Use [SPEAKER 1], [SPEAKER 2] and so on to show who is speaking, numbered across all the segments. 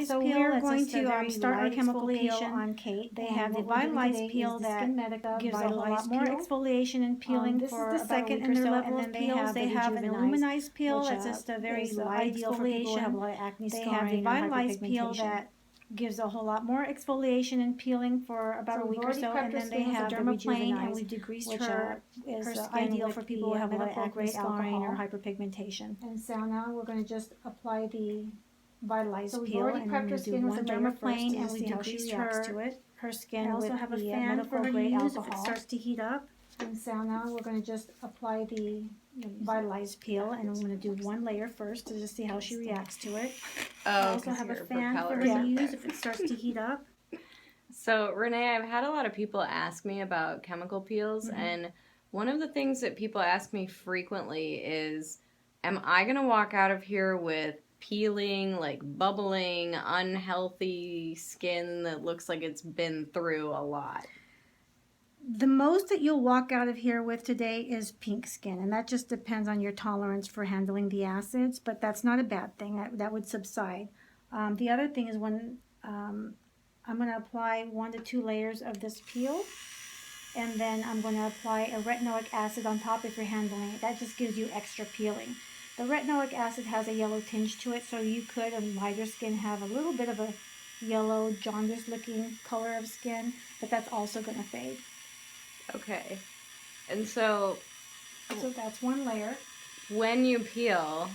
[SPEAKER 1] vitalized peel. We're going to start our chemical peel on Kate. They have the vitalized peel that gives a whole lot more exfoliation and peeling for the second in their level of peels. They have an illuminized peel that's just a very light exfoliation. They have the vitalized peel that gives a whole lot more exfoliation and peeling for about a week or so, and then they have the dermaplane, and we've degreased her skin ideal for people who have medical grade scarring or hyperpigmentation. And so now we're going to just apply the vitalized peel, and we're going to do one dermaplane, and we degreased her skin. I also have a fan for her to use if it starts to heat up. And so now we're going to just apply the vitalized peel, and I'm going to do one layer first to just see how she reacts to it. I also have a fan for her to use if it starts to heat up.
[SPEAKER 2] So Renee, I've had a lot of people ask me about chemical peels, and one of the things that people ask me frequently is, am I going to walk out of here with peeling, like bubbling, unhealthy skin that looks like it's been through a lot?
[SPEAKER 1] The most that you'll walk out of here with today is pink skin, and that just depends on your tolerance for handling the acids, but that's not a bad thing. That would subside. The other thing is when I'm going to apply 1 to 2 layers of this peel, and then I'm going to apply a retinoic acid on top if you're handling it. That just gives you extra peeling. The retinoic acid has a yellow tinge to it, so you could, on lighter skin, have a little bit of a yellow, jaundice-looking color of skin, but that's also going to fade.
[SPEAKER 2] Okay. And so
[SPEAKER 1] that's one layer.
[SPEAKER 2] When you peel,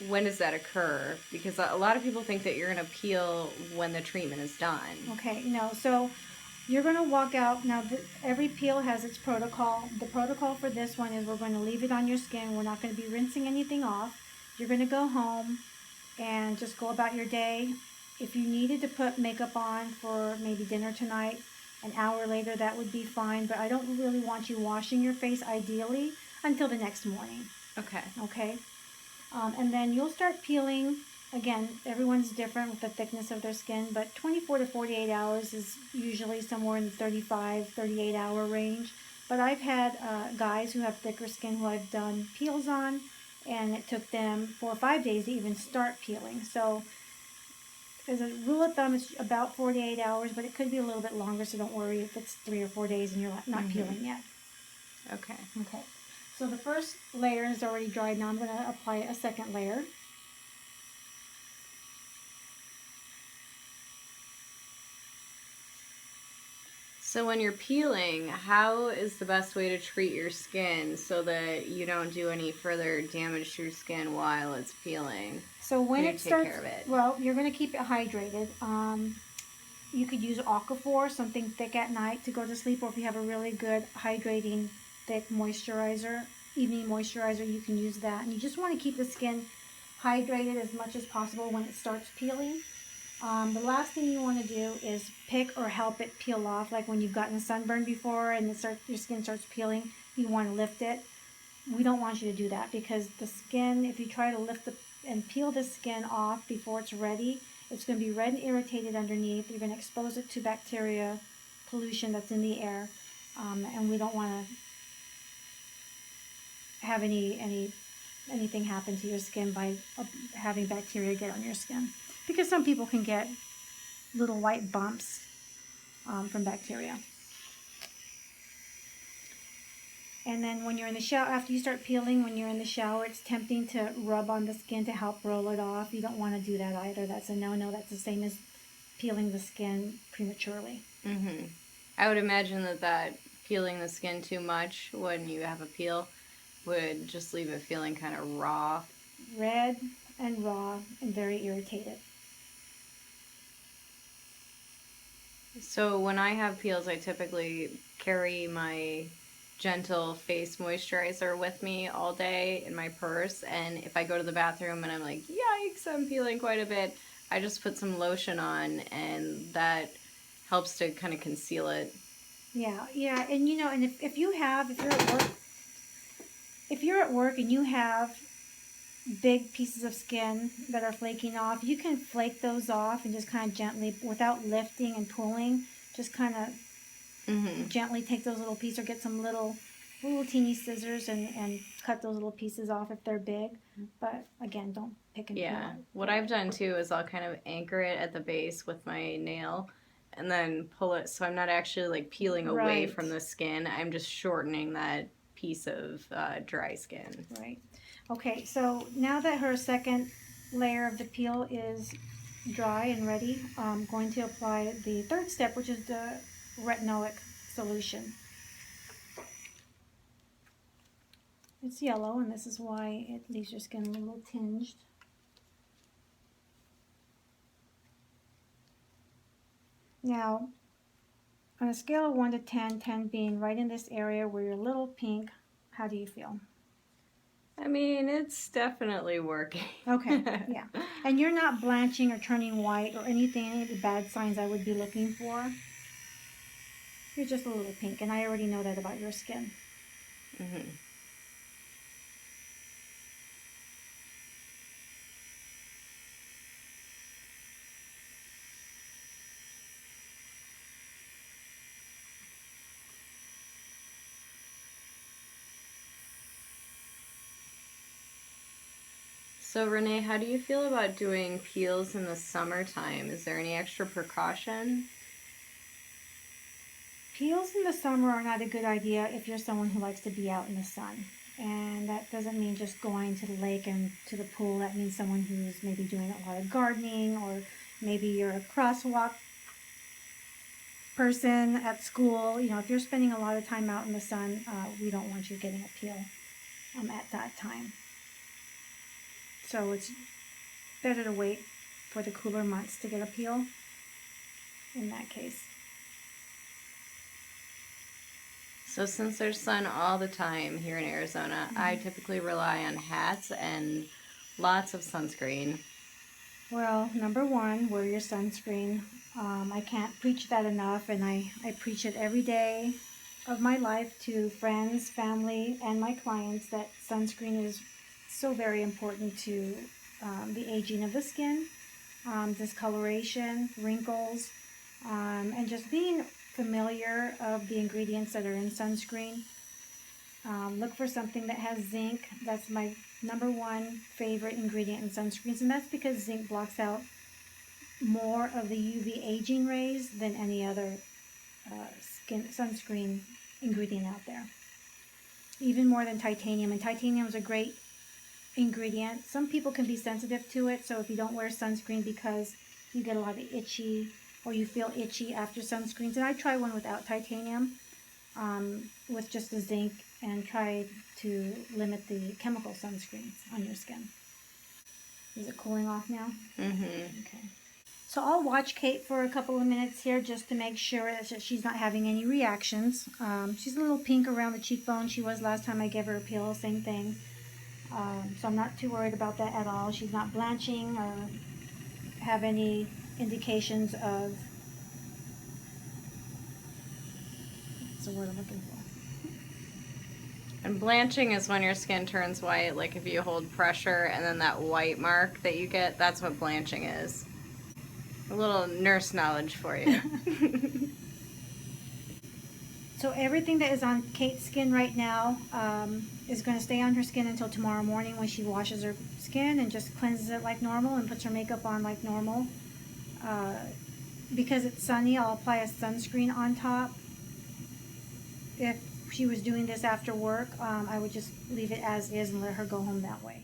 [SPEAKER 2] when does that occur? Because a lot of people think that you're going to peel when the treatment is done.
[SPEAKER 1] Okay, no. So you're going to walk out. Now, every peel has its protocol. The protocol for this one is we're going to leave it on your skin. We're not going to be rinsing anything off. You're going to go home and just go about your day. If you needed to put makeup on for maybe dinner tonight, an hour later, that would be fine, but I don't really want you washing your face, ideally, until the next morning.
[SPEAKER 2] Okay.
[SPEAKER 1] Okay? And then you'll start peeling. Again, everyone's different with the thickness of their skin, but 24 to 48 hours is usually somewhere in the 35, 38 hour range. But I've had guys who have thicker skin who I've done peels on, and it took them 4 or 5 days to even start peeling. So as a rule of thumb, it's about 48 hours, but it could be a little bit longer, so don't worry if it's 3 or 4 days and you're not peeling yet.
[SPEAKER 2] Okay.
[SPEAKER 1] Okay. So the first layer is already dried. Now I'm going to apply a second layer.
[SPEAKER 2] So when you're peeling, how is the best way to treat your skin so that you don't do any further damage to your skin while it's peeling?
[SPEAKER 1] So when it starts, well, you're going to keep it hydrated. You could use Aquaphor, something thick at night to go to sleep, or if you have a really good hydrating thick moisturizer, evening moisturizer, you can use that. And you just want to keep the skin hydrated as much as possible when it starts peeling. The last thing you want to do is pick or help it peel off, like when you've gotten a sunburn before and your skin starts peeling, you want to lift it. We don't want you to do that, because the skin, if you try to lift and peel the skin off before it's ready, it's going to be red and irritated underneath. You're going to expose it to bacteria pollution that's in the air, and we don't want to have anything happen to your skin by having bacteria get on your skin, because some people can get little white bumps from bacteria. And then when you're in the shower, after you start peeling, when you're in the shower, it's tempting to rub on the skin to help roll it off. You don't want to do that either. That's a no-no. That's the same as peeling the skin prematurely.
[SPEAKER 2] Mm-hmm. I would imagine that peeling the skin too much when you have a peel would just leave it feeling kind of raw.
[SPEAKER 1] Red and raw and very irritated.
[SPEAKER 2] So when I have peels, I typically carry my gentle face moisturizer with me all day in my purse, and if I go to the bathroom and I'm like, yikes, I'm peeling quite a bit, I just put some lotion on, and that helps to kind of conceal it.
[SPEAKER 1] Yeah, and and if you're at work and you have big pieces of skin that are flaking off, you can flake those off and just kind of gently, without lifting and pulling, just kind of gently take those little pieces, or get some little little teeny scissors and cut those little pieces off if they're big. But again, don't pick and peel.
[SPEAKER 2] Yeah. What I've done too is I'll kind of anchor it at the base with my nail and then pull it so I'm not actually like peeling away from the skin. I'm just shortening that piece of dry skin.
[SPEAKER 1] Right. Okay, so now that her second layer of the peel is dry and ready, I'm going to apply the third step, which is the retinoic solution. It's yellow, and this is why it leaves your skin a little tinged. Now, on a scale of 1 to 10, 10 being right in this area where you're a little pink, how do you feel?
[SPEAKER 2] I mean, it's definitely working.
[SPEAKER 1] Okay, yeah. And you're not blanching or turning white or anything, any of the bad signs I would be looking for. You're just a little pink, and I already know that about your skin.
[SPEAKER 2] Mm-hmm. So Renee, how do you feel about doing peels in the summertime? Is there any extra precaution?
[SPEAKER 1] Peels in the summer are not a good idea if you're someone who likes to be out in the sun. And that doesn't mean just going to the lake and to the pool. That means someone who's maybe doing a lot of gardening, or maybe you're a crosswalk person at school. You know, if you're spending a lot of time out in the sun, we don't want you getting a peel at that time. So it's better to wait for the cooler months to get a peel in that case.
[SPEAKER 2] So since there's sun all the time here in Arizona, I typically rely on hats and lots of sunscreen.
[SPEAKER 1] Well, number one, wear your sunscreen. I can't preach that enough, and I preach it every day of my life to friends, family, and my clients, that sunscreen is so very important to the aging of the skin, discoloration, wrinkles, and just being familiar of the ingredients that are in sunscreen. Look for something that has zinc. That's my number one favorite ingredient in sunscreens, and that's because zinc blocks out more of the UV aging rays than any other sunscreen ingredient out there. Even more than titanium, and titanium is a great ingredient. Some people can be sensitive to it, so if you don't wear sunscreen because you get a lot of itchy, or you feel itchy after sunscreens, and I try one without titanium, with just the zinc, and try to limit the chemical sunscreens on your skin. Is it cooling off now?
[SPEAKER 2] Mm-hmm.
[SPEAKER 1] Okay. So I'll watch Kate for a couple of minutes here just to make sure that she's not having any reactions. She's a little pink around the cheekbone. She was last time I gave her a peel, same thing. So I'm not too worried about that at all. She's not blanching or have any indications of, what's the word I'm looking for?
[SPEAKER 2] And blanching is when your skin turns white, like if you hold pressure and then that white mark that you get, that's what blanching is. A little nurse knowledge for you.
[SPEAKER 1] So everything that is on Kate's skin right now is going to stay on her skin until tomorrow morning, when she washes her skin and just cleanses it like normal and puts her makeup on like normal. Because it's sunny, I'll apply a sunscreen on top. If she was doing this after work, I would just leave it as is and let her go home that way.